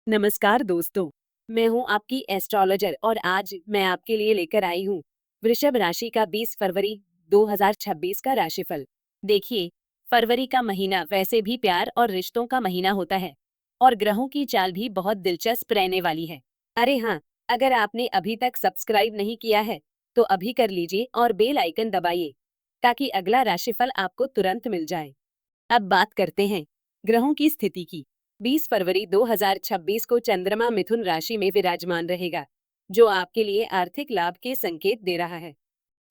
नमस्कार दोस्तों। मैं हूं आपकी एस्ट्रोलॉजर और आज मैं आपके लिए लेकर आई हूं वृषभ राशि का 20 फरवरी 2026 का राशिफल। देखिए, फरवरी का महीना वैसे भी प्यार और रिश्तों का महीना होता है और ग्रहों की चाल भी बहुत दिलचस्प रहने वाली है। अरे हाँ, अगर आपने अभी तक सब्सक्राइब नहीं किया है तो अभी कर लीजिए और बेल आइकन दबाइए ताकि अगला राशिफल आपको तुरंत मिल जाए। अब बात करते हैं ग्रहों की स्थिति की। 20 फरवरी 2026 को चंद्रमा मिथुन राशि में विराजमान रहेगा, जो आपके लिए आर्थिक लाभ के संकेत दे रहा है।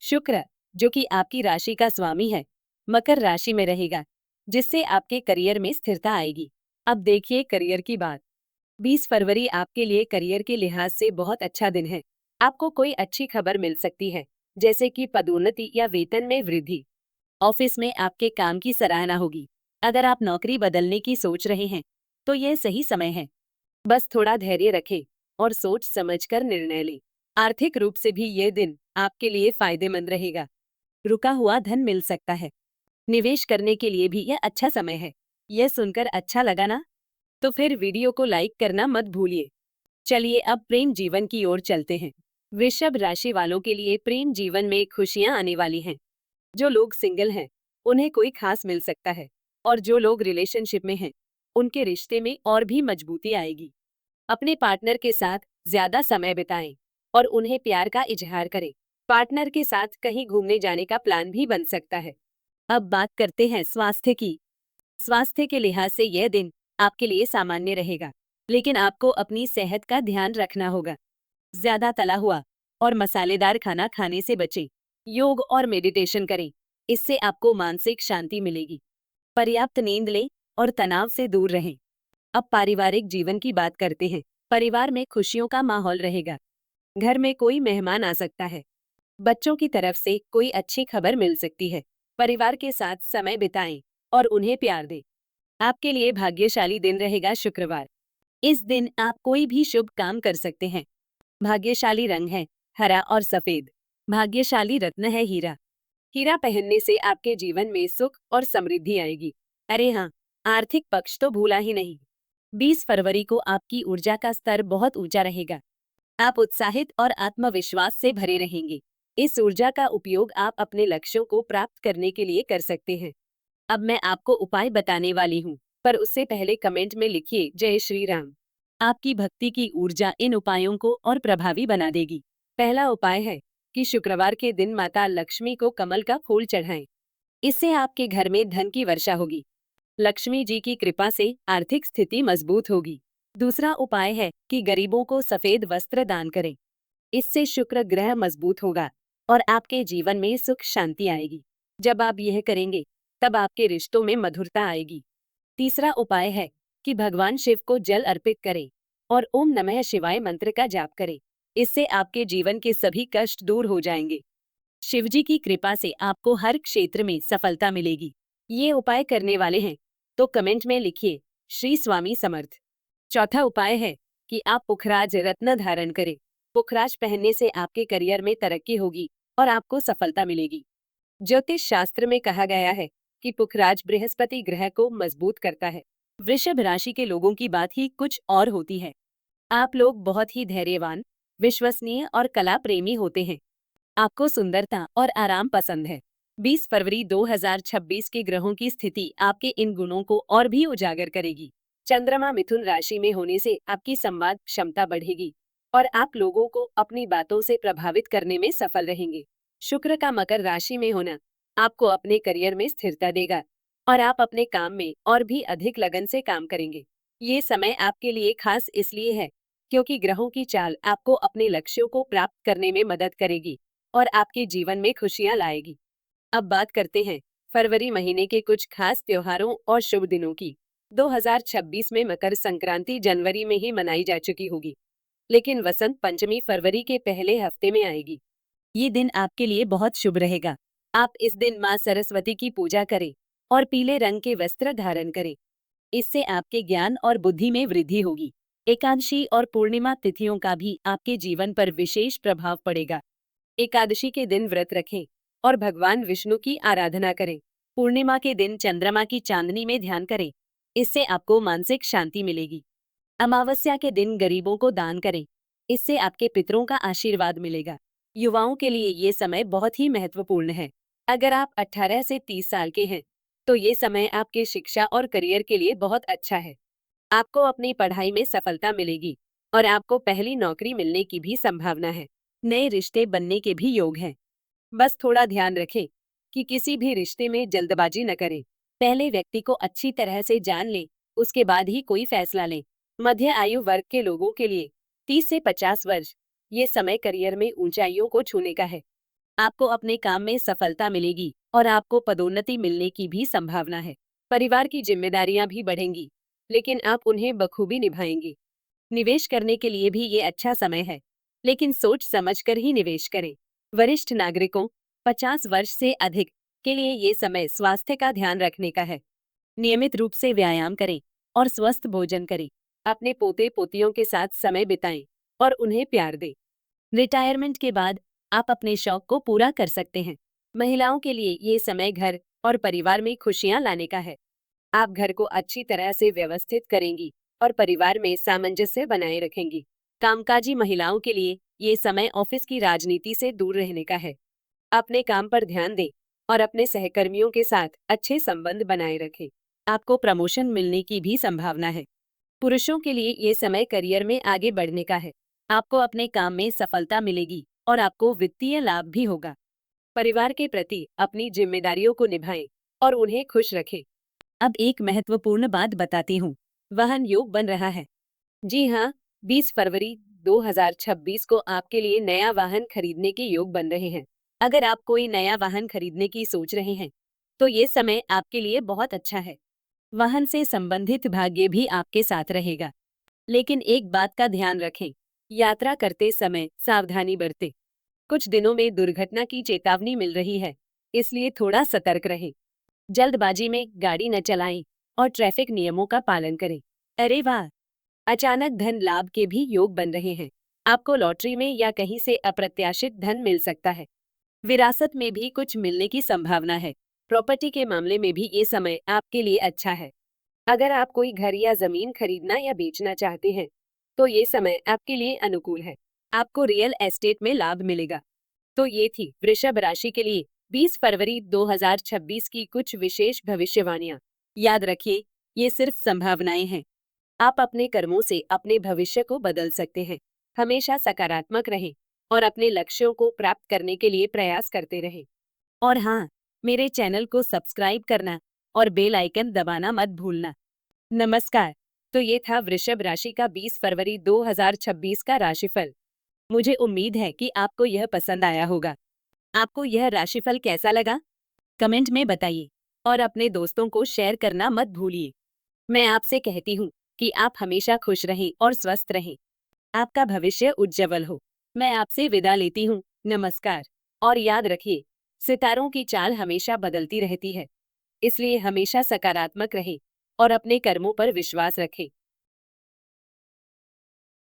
शुक्र, जो कि आपकी राशि का स्वामी है, मकर राशि में रहेगा, जिससे आपके करियर में स्थिरता आएगी। अब देखिए करियर की बात। 20 फरवरी आपके लिए करियर के लिहाज से बहुत अच्छा दिन है। आपको कोई अच्छी खबर मिल सकती है, जैसे कि पदोन्नति या वेतन में वृद्धि। ऑफिस में आपके काम की सराहना होगी। अगर आप नौकरी बदलने की सोच रहे हैं तो यह सही समय है। बस थोड़ा धैर्य रखें और सोच समझकर निर्णय लें। आर्थिक रूप से भी यह दिन आपके लिए फायदेमंद रहेगा। रुका हुआ धन मिल सकता है। निवेश करने के लिए भी यह अच्छा समय है। यह सुनकर अच्छा लगा ना? तो फिर वीडियो को लाइक करना मत भूलिए। चलिए अब प्रेम जीवन की ओर चलते हैं। वृषभ राशि वालों के लिए प्रेम जीवन में खुशियां आने वाली हैं। जो लोग सिंगल हैं, उन्हें कोई खास मिल सकता है और जो लोग रिलेशनशिप में हैं, उनके रिश्ते में और भी मजबूती आएगी। अपने पार्टनर के साथ ज्यादा समय बिताएं और उन्हें प्यार का इजहार करें। पार्टनर के साथ कहीं घूमने जाने का प्लान भी बन सकता है। अब बात करते हैं स्वास्थ्य की। स्वास्थ्य के लिहाज से यह दिन आपके लिए सामान्य रहेगा, लेकिन आपको अपनी सेहत का ध्यान रखना होगा। ज्यादा तला हुआ और मसालेदार खाना खाने से बचें। योग और मेडिटेशन करें, इससे आपको मानसिक शांति मिलेगी। पर्याप्त नींद लें और तनाव से दूर रहें। अब पारिवारिक जीवन की बात करते हैं। परिवार में खुशियों का माहौल रहेगा। घर में कोई मेहमान आ सकता है। बच्चों की तरफ से कोई अच्छी खबर मिल सकती है। परिवार के साथ समय बिताएं और उन्हें प्यार दें। आपके लिए भाग्यशाली दिन रहेगा शुक्रवार। इस दिन आप कोई भी शुभ काम कर सकते हैं। भाग्यशाली रंग है हरा और सफेद। भाग्यशाली रत्न है हीरा। हीरा पहनने से आपके जीवन में सुख और समृद्धि आएगी। अरे हाँ, आर्थिक पक्ष तो भूला ही नहीं। 20 फरवरी को आपकी ऊर्जा का स्तर बहुत ऊंचा रहेगा। आप उत्साहित और आत्मविश्वास से भरे रहेंगे। इस ऊर्जा का उपयोग आप अपने लक्ष्यों को प्राप्त करने के लिए कर सकते हैं। अब मैं आपको उपाय बताने वाली हूँ, पर उससे पहले कमेंट में लिखिए जय श्री राम। आपकी भक्ति की ऊर्जा इन उपायों को और प्रभावी बना देगी। पहला उपाय है कि शुक्रवार के दिन माता लक्ष्मी को कमल का फूल चढ़ाएं। इससे आपके घर में धन की वर्षा होगी। लक्ष्मी जी की कृपा से आर्थिक स्थिति मजबूत होगी। दूसरा उपाय है कि गरीबों को सफेद वस्त्र दान करें। इससे शुक्र ग्रह मजबूत होगा और आपके जीवन में सुख शांति आएगी। जब आप यह करेंगे तब आपके रिश्तों में मधुरता आएगी। तीसरा उपाय है कि भगवान शिव को जल अर्पित करें और ओम नमः शिवाय मंत्र का जाप करें। इससे आपके जीवन के सभी कष्ट दूर हो जाएंगे। शिवजी की कृपा से आपको हर क्षेत्र में सफलता मिलेगी। ये उपाय करने वाले हैं तो कमेंट में लिखिए श्री स्वामी समर्थ। चौथा उपाय है कि आप पुखराज रत्न धारण करें। पुखराज पहनने से आपके करियर में तरक्की होगी और आपको सफलता मिलेगी। ज्योतिष शास्त्र में कहा गया है कि पुखराज बृहस्पति ग्रह को मजबूत करता है। वृषभ राशि के लोगों की बात ही कुछ और होती है। आप लोग बहुत ही धैर्यवान, विश्वसनीय और कला प्रेमी होते हैं। आपको सुंदरता और आराम पसंद है। 20 फरवरी 2026 के ग्रहों की स्थिति आपके इन गुणों को और भी उजागर करेगी। चंद्रमा मिथुन राशि में होने से आपकी संवाद क्षमता बढ़ेगी और आप लोगों को अपनी बातों से प्रभावित करने में सफल रहेंगे। शुक्र का मकर राशि में होना आपको अपने करियर में स्थिरता देगा और आप अपने काम में और भी अधिक लगन से काम करेंगे। ये समय आपके लिए खास इसलिए है क्योंकि ग्रहों की चाल आपको अपने लक्ष्यों को प्राप्त करने में मदद करेगी और आपके जीवन में खुशियां लाएगी। अब बात करते हैं फरवरी महीने के कुछ खास त्योहारों और शुभ दिनों की। 2026 में मकर संक्रांति जनवरी में ही मनाई जा चुकी होगी, लेकिन वसंत पंचमी फरवरी के पहले हफ्ते में आएगी। ये दिन आपके लिए बहुत शुभ रहेगा। आप इस दिन माँ सरस्वती की पूजा करें और पीले रंग के वस्त्र धारण करें। इससे आपके ज्ञान और बुद्धि में वृद्धि होगी। एकादशी और पूर्णिमा तिथियों का भी आपके जीवन पर विशेष प्रभाव पड़ेगा। एकादशी के दिन व्रत रखें और भगवान विष्णु की आराधना करें। पूर्णिमा के दिन चंद्रमा की चांदनी में ध्यान करें। इससे आपको मानसिक शांति मिलेगी। अमावस्या के दिन गरीबों को दान करें, इससे आपके पितरों का आशीर्वाद मिलेगा। युवाओं के लिए ये समय बहुत ही महत्वपूर्ण है। अगर आप 18 से 30 साल के हैं, तो ये समय आपके शिक्षा और करियर के लिए बहुत अच्छा है। आपको अपनी पढ़ाई में सफलता मिलेगी और आपको पहली नौकरी मिलने की भी संभावना है। नए रिश्ते बनने के भी योग हैं। बस थोड़ा ध्यान रखें कि किसी भी रिश्ते में जल्दबाजी न करें। पहले व्यक्ति को अच्छी तरह से जान लें, उसके बाद ही कोई फैसला लें। मध्य आयु वर्ग के लोगों के लिए 30 से 50 वर्ष ये समय करियर में ऊंचाइयों को छूने का है। आपको अपने काम में सफलता मिलेगी और आपको पदोन्नति मिलने की भी संभावना है। परिवार की जिम्मेदारियां भी बढ़ेंगी, लेकिन आप उन्हें बखूबी निभाएंगे। निवेश करने के लिए भी ये अच्छा समय है, लेकिन सोच समझकर ही निवेश करें। वरिष्ठ नागरिकों 50 वर्ष से अधिक के लिए ये समय स्वास्थ्य का ध्यान रखने का है। नियमित रूप से व्यायाम करें और स्वस्थ भोजन करें। अपने पोते पोतियों के साथ समय बिताएं और उन्हें प्यार दें। रिटायरमेंट के बाद आप अपने शौक को पूरा कर सकते हैं। महिलाओं के लिए ये समय घर और परिवार में खुशियां लाने का है। आप घर को अच्छी तरह से व्यवस्थित करेंगी और परिवार में सामंजस्य बनाए रखेंगी। कामकाजी महिलाओं के लिए ये समय ऑफिस की राजनीति से दूर रहने का है। अपने काम पर ध्यान दें और अपने सहकर्मियों के साथ अच्छे संबंध बनाए रखें। आपको प्रमोशन मिलने की भी संभावना है। पुरुषों के लिए ये समय करियर में आगे बढ़ने का है। आपको अपने काम में सफलता मिलेगी और आपको वित्तीय लाभ भी होगा। परिवार के प्रति अपनी जिम्मेदारियों को निभाएं और उन्हें खुश रखें। अब एक महत्वपूर्ण बात बताती हूँ। वाहन योग बन रहा है। जी हाँ, 20 फरवरी 2026 को आपके लिए नया वाहन खरीदने के योग बन रहे हैं। अगर आप कोई नया वाहन खरीदने की सोच रहे हैं, तो ये समय आपके लिए बहुत अच्छा है। वाहन से संबंधित भाग्य भी आपके साथ रहेगा। लेकिन एक बात का ध्यान रखें, यात्रा करते समय सावधानी बरतें। कुछ दिनों में दुर्घटना की चेतावनी मिल रही है, इसलिए थोड़ा सतर्क रहें। जल्दबाजी में गाड़ी न चलाएं और ट्रैफिक नियमों का पालन करें। अरे वाह! अचानक धन लाभ के भी योग बन रहे हैं। आपको लॉटरी में या कहीं से अप्रत्याशित धन मिल सकता है। विरासत में भी कुछ मिलने की संभावना है। प्रॉपर्टी के मामले में भी ये समय आपके लिए अच्छा है। अगर आप कोई घर या जमीन खरीदना या बेचना चाहते हैं, तो ये समय आपके लिए अनुकूल है। आपको रियल एस्टेट में लाभ मिलेगा। तो ये थी वृषभ राशि के लिए 20 फरवरी 2026 की कुछ विशेष भविष्यवाणियां। याद रखिए, ये सिर्फ संभावनाएं हैं। आप अपने कर्मों से अपने भविष्य को बदल सकते हैं। हमेशा सकारात्मक रहें और अपने लक्ष्यों को प्राप्त करने के लिए प्रयास करते रहें। और हाँ, मेरे चैनल को सब्सक्राइब करना और बेल आइकन दबाना मत भूलना। नमस्कार। तो ये था वृषभ राशि का 20 फरवरी 2026 का राशिफल। मुझे उम्मीद है कि आपको यह पसंद आया होगा। आपको यह राशिफल कैसा लगा? कमेंट में बताइए और अपने दोस्तों को शेयर करना मत भूलिए। मैं आपसे कहती हूँ कि आप हमेशा खुश रहें और स्वस्थ रहें। आपका भविष्य उज्जवल हो। मैं आपसे विदा लेती हूँ। नमस्कार। और याद रखिए, सितारों की चाल हमेशा बदलती रहती है, इसलिए हमेशा सकारात्मक रहें और अपने कर्मों पर विश्वास रखें।